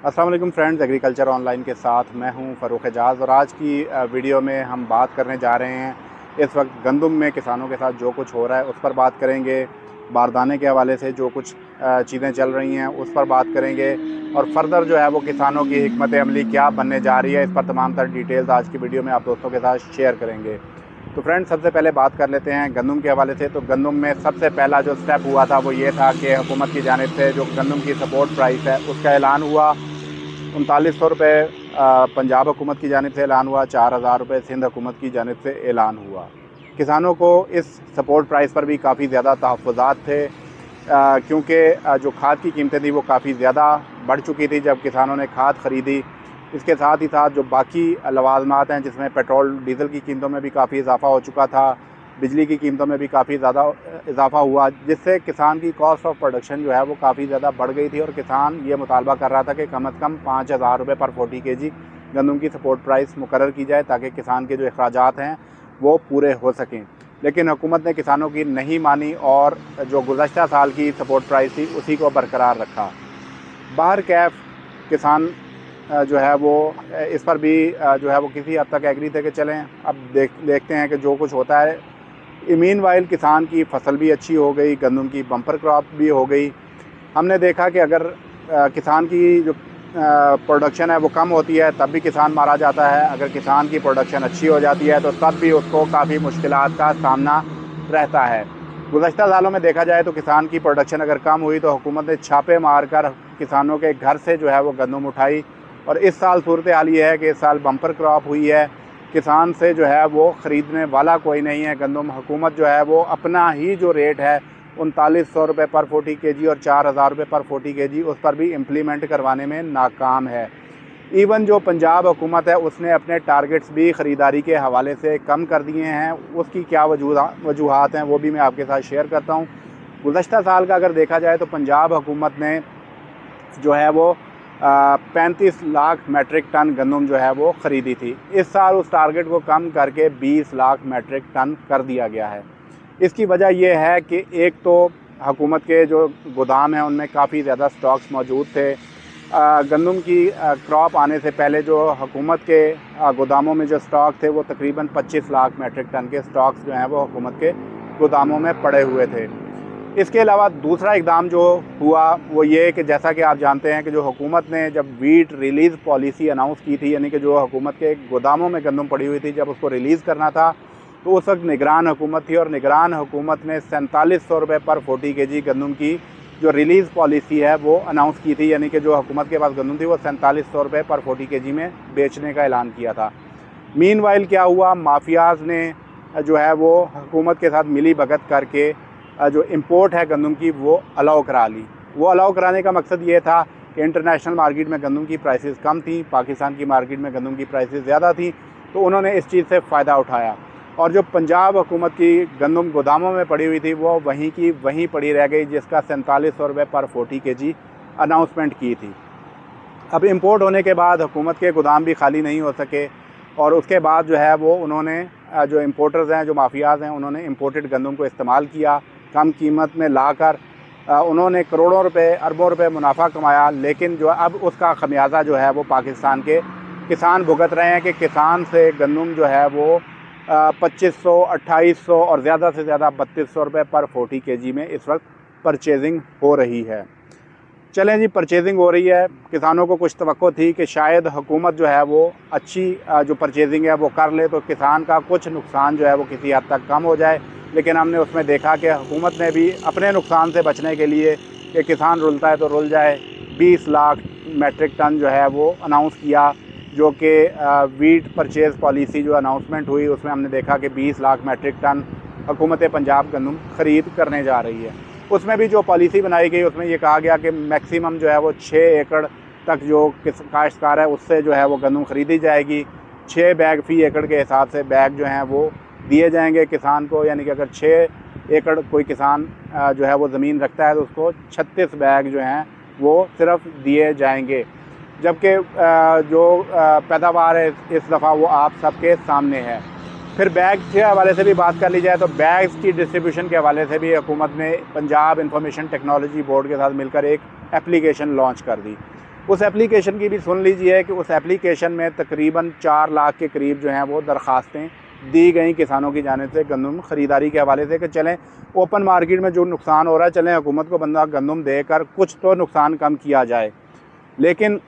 अस्सलाम वालेकुम friends, agriculture online के साथ मैं हूं फ़रूख़ एजाज़। और आज की वीडियो में हम बात करने जा रहे हैं इस वक्त गंदम में किसानों के साथ जो कुछ हो रहा है उस पर बात करेंगे। बारदाने के हवाले से जो कुछ चीज़ें चल रही हैं उस पर बात करेंगे, और फर्दर जो है वो किसानों की हिकमत अमली क्या बनने जा रही है, इस पर तमाम तर डिटेल्स आज की वीडियो में आप दोस्तों के साथ शेयर करेंगे। तो फ्रेंड्स, सबसे पहले बात कर लेते हैं गंदम के हवाले से। तो गंदम में सबसे पहला जो स्टेप हुआ था वो ये था कि हुकूमत की जानिब से जो गंदम की सपोर्ट प्राइस है उसका ऐलान हुआ। 3900 रुपये पंजाब हुकूमत की जानिब से ऐलान हुआ, 4000 रुपये सिंध हुकूमत की जानिब से ऐलान हुआ। किसानों को इस सपोर्ट प्राइस पर भी काफ़ी ज़्यादा तहफ़्फ़ुज़ात थे, क्योंकि जो खाद की कीमतें थी वो काफ़ी ज़्यादा बढ़ चुकी थी जब किसानों ने खाद ख़रीदी। इसके साथ ही साथ जो बाकी लवाज़मात हैं जिसमें पेट्रोल डीज़ल की कीमतों में भी काफ़ी इजाफ़ा हो चुका था, बिजली की कीमतों में भी काफ़ी ज़्यादा इजाफ़ा हुआ, जिससे किसान की कॉस्ट ऑफ प्रोडक्शन जो है वो काफ़ी ज़्यादा बढ़ गई थी। और किसान ये मुतालबा कर रहा था कि कम अज़ कम 5000 रुपये पर 40 kg गंदम की सपोर्ट प्राइस मुकर्रर की जाए ताकि किसान के जो अखराजात हैं वो पूरे हो सकें। लेकिन हुकूमत ने किसानों की नहीं मानी और जो गुज़श्ता साल की सपोर्ट प्राइस थी उसी को बरकरार रखा। बाहर कैफ किसान जो है वो इस पर भी जो है वो किसी हद तक एग्री थे कि चलें अब देखते हैं कि जो कुछ होता है। मीन वाइल किसान की फसल भी अच्छी हो गई, गंदम की बम्पर क्रॉप भी हो गई। हमने देखा कि अगर किसान की जो प्रोडक्शन है वो कम होती है तब भी किसान मारा जाता है, अगर किसान की प्रोडक्शन अच्छी हो जाती है तो तब भी उसको काफ़ी मुश्किलात का सामना रहता है। गुज़श्ता सालों में देखा जाए तो किसान की प्रोडक्शन अगर कम हुई तो हुकूमत ने छापे मार कर किसानों के घर से जो है वो गंदम उठाई। और इस साल सूरत हाल ये है कि इस साल बम्पर क्रॉप हुई है, किसान से जो है वो ख़रीदने वाला कोई नहीं है गंदम। हुकूमत जो है वो अपना ही जो रेट है 3900 रुपये पर 40 kg और 4000 रुपये पर 40 kg उस पर भी इम्प्लीमेंट करवाने में नाकाम है। इवन जो पंजाब हुकूमत है उसने अपने टारगेट्स भी ख़रीदारी के हवाले से कम कर दिए हैं। उसकी क्या वजूहात हैं वो भी मैं आपके साथ शेयर करता हूँ। गुज़श्ता साल का अगर देखा जाए तो पंजाब हुकूमत ने जो है वो 35 लाख मेट्रिक टन गंदम जो है वो ख़रीदी थी। इस साल उस टारगेट को कम करके 20 लाख मेट्रिक टन कर दिया गया है। इसकी वजह यह है कि एक तो हुकूमत के जो गोदाम हैं उनमें काफ़ी ज़्यादा स्टॉक्स मौजूद थे। गंदम की क्रॉप आने से पहले जो हुकूमत के गोदामों में जो स्टॉक थे वो तकरीबन 25 लाख मेट्रिक टन के स्टॉक्स जो हैं वो हुकूमत के गोदामों में पड़े हुए थे। इसके अलावा दूसरा इक़दाम जो हुआ वो ये कि जैसा कि आप जानते हैं कि जो हुकूमत ने जब वीट रिलीज़ पॉलिसी अनाउंस की थी, यानी कि जो हुकूमत के गोदामों में गंदम पड़ी हुई थी जब उसको रिलीज़ करना था तो उस वक्त निगरान हुकूमत थी, और निगरान हुकूमत ने 4700 रुपये पर 40 kg गंदम की जो रिलीज़ पॉलिसी है वो अनाउंस की थी, यानी कि जो हुकूमत के पास गंदम थी वो 4700 रुपये पर 40 kg में बेचने का ऐलान किया था। मीनवाइल क्या हुआ, माफियाज़ ने जो है वो हुकूमत के साथ मिली भगत करके जो इम्पोर्ट है गंदम की वो अलाउ करा ली। वो अलाउ कराने का मकसद ये था कि इंटरनेशनल मार्केट में गंदम की प्राइसेस कम थी, पाकिस्तान की मार्केट में गंदम की प्राइसेस ज़्यादा थी, तो उन्होंने इस चीज़ से फ़ायदा उठाया। और जो पंजाब हुकूमत की गंदम गोदामों में पड़ी हुई थी वो वहीं की वहीं पड़ी रह गई, जिसका 4700 रुपये पर 40 kg अनाउंसमेंट की थी। अब इंपोर्ट होने के बाद हुकूमत के गोदाम भी खाली नहीं हो सके, और उसके बाद जो है वो उन्होंने जो इम्पोर्टर्स हैं, जो माफियाज़ हैं, उन्होंने इम्पोर्टेड गंदम को इस्तेमाल किया, कम कीमत में लाकर उन्होंने करोड़ों रुपए अरबों रुपए मुनाफा कमाया। लेकिन जो अब उसका खमियाजा जो है वो पाकिस्तान के किसान भुगत रहे हैं कि किसान से गंदम जो है वो 2500, 2800 और ज़्यादा से ज़्यादा 3200 रुपये पर 40 kg में इस वक्त परचेजिंग हो रही है। चलें जी, परचेजिंग हो रही है, किसानों को कुछ तवक्को थी कि शायद हुकूमत जो है वो अच्छी जो परचेजिंग है वो कर ले तो किसान का कुछ नुकसान जो है वो किसी हद तक कम हो जाए। लेकिन हमने उसमें देखा कि हुकूमत ने भी अपने नुकसान से बचने के लिए कि किसान रुलता है तो रुल जाए, 20 लाख मेट्रिक टन जो है वो अनाउंस किया, जो कि वीट परचेज़ पॉलिसी जो अनाउंसमेंट हुई उसमें हमने देखा कि 20 लाख मेट्रिक टन हुकूमत पंजाब गंदम ख़रीद करने जा रही है। उसमें भी जो पॉलिसी बनाई गई उसमें ये कहा गया कि मैक्सिमम जो है वो 6 एकड़ तक जो काश्तकार है उससे जो है वो गंदम ख़रीदी जाएगी। 6 बैग फ़ी एकड़ के हिसाब से बैग जो हैं वो दिए जाएंगे किसान को, यानी कि अगर 6 एकड़ कोई किसान जो है वो ज़मीन रखता है तो उसको 36 बैग जो हैं वो सिर्फ दिए जाएंगे। जबकि जो पैदावार है इस दफ़ा वो आप सबके सामने है। फिर बैग के हवाले से भी बात कर ली जाए तो बैग्स की डिस्ट्रीब्यूशन के हवाले से भी हुकूमत ने पंजाब इंफॉर्मेशन टेक्नोलॉजी बोर्ड के साथ मिलकर एक एप्लीकेशन लॉन्च कर दी। उस एप्लीकेशन की भी सुन लीजिए कि उस एप्लीकेशन में तकरीबन 4 लाख के करीब जो हैं वो दरख्वास्तें दी गई किसानों की जानिब से गंदम ख़रीदारी के हवाले से कि चलें ओपन मार्केट में जो नुकसान हो रहा है चलें हुकूमत को बंदा गंदम देकर कुछ तो नुकसान कम किया जाए। लेकिन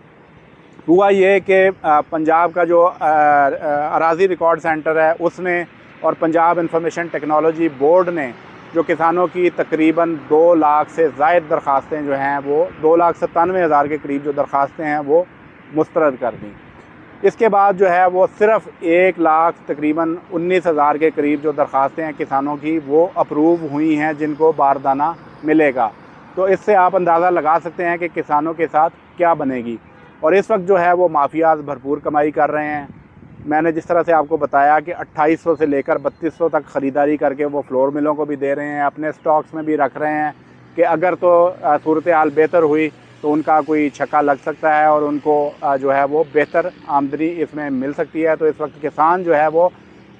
हुआ ये कि पंजाब का जो अराज़ी रिकॉर्ड सेंटर है उसने और पंजाब इंफॉर्मेशन टेक्नोलॉजी बोर्ड ने जो किसानों की तकरीबन 2 लाख से ज़ायद दरख्वास्तें जो हैं वो 2,97,000 के करीब जो दरख्वास्तें हैं वो मुस्तरद कर दी। इसके बाद जो है वो सिर्फ़ 1 लाख तकरीबन 19,000 के करीब जो दरख्वास्तें हैं किसानों की वो अप्रूव हुई हैं जिनको बारदाना मिलेगा। तो इससे आप अंदाज़ा लगा सकते हैं कि किसानों के साथ क्या बनेगी। और इस वक्त जो है वो माफियाज भरपूर कमाई कर रहे हैं। मैंने जिस तरह से आपको बताया कि 2800 से लेकर 3200 तक ख़रीदारी करके वो फ्लोर मिलों को भी दे रहे हैं, अपने स्टॉक्स में भी रख रहे हैं कि अगर तो सूरत हाल बेहतर हुई तो उनका कोई छक्का लग सकता है और उनको जो है वो बेहतर आमदनी इसमें मिल सकती है। तो इस वक्त किसान जो है वो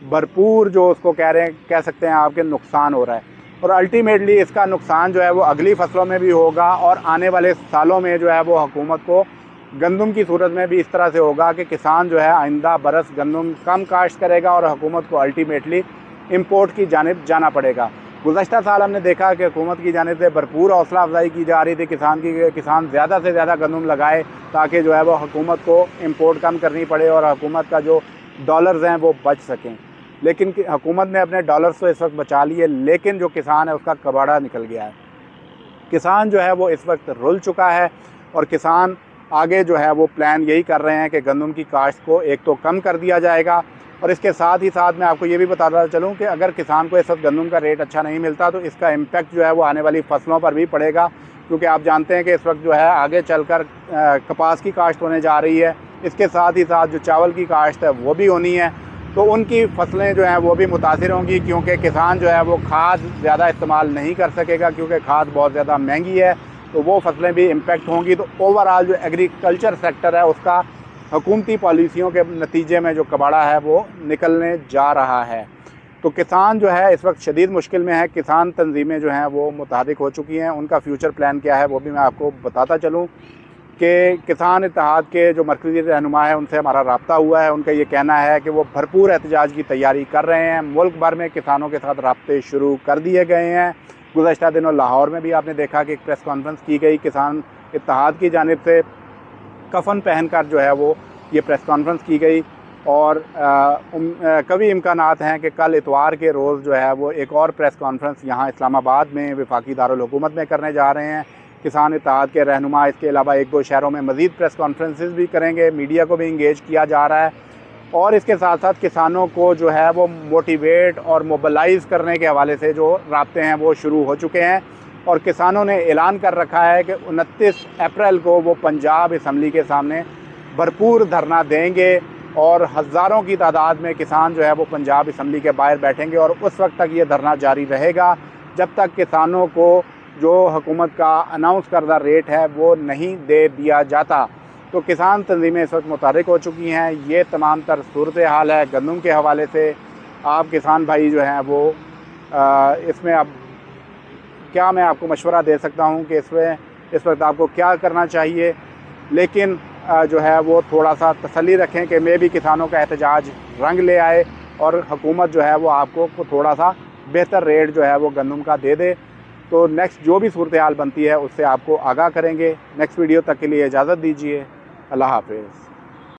भरपूर जो उसको कह सकते हैं आपके नुकसान हो रहा है और अल्टीमेटली इसका नुकसान जो है वो अगली फसलों में भी होगा और आने वाले सालों में जो है वो हुकूमत को गंदम की सूरत में भी इस तरह से होगा कि किसान जो है आइंदा बरस गंदम कम काश्त करेगा और हुकूमत को अल्टीमेटली इंपोर्ट की जानिब जाना पड़ेगा। गुज़श्ता साल हमने देखा कि हुकूमत की जानिब से भरपूर हौसला अफजाई की जा रही थी किसान ज़्यादा से ज़्यादा गंदम लगाए ताकि जो है वो हुकूमत को इंपोर्ट कम करनी पड़े और हुकूमत का जो डॉलर्स हैं वो बच सकें। लेकिन हुकूमत ने अपने डॉलर्स तो इस वक्त बचा लिए, लेकिन जो किसान है उसका कबाड़ा निकल गया है। किसान जो है वो इस वक्त रुल चुका है और किसान आगे जो है वो प्लान यही कर रहे हैं कि गंदम की काश्त को एक तो कम कर दिया जाएगा और इसके साथ ही साथ मैं आपको ये भी बताता चलूँ कि अगर किसान को इस वक्त गंदम का रेट अच्छा नहीं मिलता तो इसका इम्पैक्ट जो है वो आने वाली फसलों पर भी पड़ेगा, क्योंकि आप जानते हैं कि इस वक्त जो है आगे चलकर कपास की काश्त होने जा रही है। इसके साथ ही साथ जो चावल की काश्त है वो भी होनी है, तो उनकी फसलें जो हैं वो भी मुतासिर होंगी, क्योंकि किसान जो है वो खाद ज़्यादा इस्तेमाल नहीं कर सकेगा क्योंकि खाद बहुत ज़्यादा महंगी है, तो वो फसलें भी इम्पेक्ट होंगी। तो ओवरऑल जो एग्रीकल्चर सेक्टर है उसका हुकूमती पॉलिसियों के नतीजे में जो कबाड़ा है वो निकलने जा रहा है। तो किसान जो है इस वक्त शदीद मुश्किल में है। किसान तंजीमें जो हैं वो मुतहरिक हो चुकी हैं, उनका फ्यूचर प्लान क्या है वो भी मैं आपको बताता चलूँ कि किसान इत्तेहाद के जो मरकज़ी रहनुमा है उनसे हमारा रब्ता हुआ है। उनका ये कहना है कि वो भरपूर एहतजाज की तैयारी कर रहे हैं। मुल्क भर में किसानों के साथ रब्ते शुरू कर दिए गए हैं। गुज़श्ता दिनों लाहौर में भी आपने देखा कि एक प्रेस कॉन्फ्रेंस की गई किसान इत्तेहाद की जानिब से, कफन पहनकर जो है वो ये प्रेस कॉन्फ्रेंस की गई और कभी इम्कानात हैं कि कल इतवार के रोज़ जो है वो एक और प्रेस कॉन्फ्रेंस यहाँ इस्लामाबाद में वफाकी दारुल हुकूमत में करने जा रहे हैं किसान इत्तेहाद के रहनुमा। इसके अलावा 1-2 शहरों में मज़ीद प्रेस कॉन्फ्रेंसेस भी करेंगे, मीडिया को भी इंगेज किया जा रहा है और इसके साथ साथ किसानों को जो है वो मोटिवेट और मोबलाइज़ करने के हवाले से जो राब्ते हैं वो शुरू हो चुके हैं और किसानों ने ऐलान कर रखा है कि 29 अप्रैल को वो पंजाब असम्बली के सामने भरपूर धरना देंगे और हज़ारों की तादाद में किसान जो है वो पंजाब असम्बली के बाहर बैठेंगे और उस वक्त तक ये धरना जारी रहेगा जब तक किसानों को जो हुकूमत का अनाउंस करदा रेट है वो नहीं दे दिया जाता। तो किसान तंजीमें इस वक्त मुतहरिक हो चुकी हैं। ये तमाम तर सूरत हाल है गंदम के हवाले से। आप किसान भाई जो हैं वो इसमें अब क्या मैं आपको मशवरा दे सकता हूँ कि इसमें इस वक्त आपको क्या करना चाहिए, लेकिन जो है वो थोड़ा सा तसल्ली रखें कि मैं भी किसानों का एहतजाज रंग ले आए और हुकूमत जो है वो आपको थोड़ा सा बेहतर रेट जो है वो गंदम का दे दे। तो नेक्स्ट जो भी सूरत हाल बनती है उससे आपको आगाह करेंगे। नेक्स्ट वीडियो तक के लिए इजाज़त दीजिए। अल्लाह हाफ़िज़।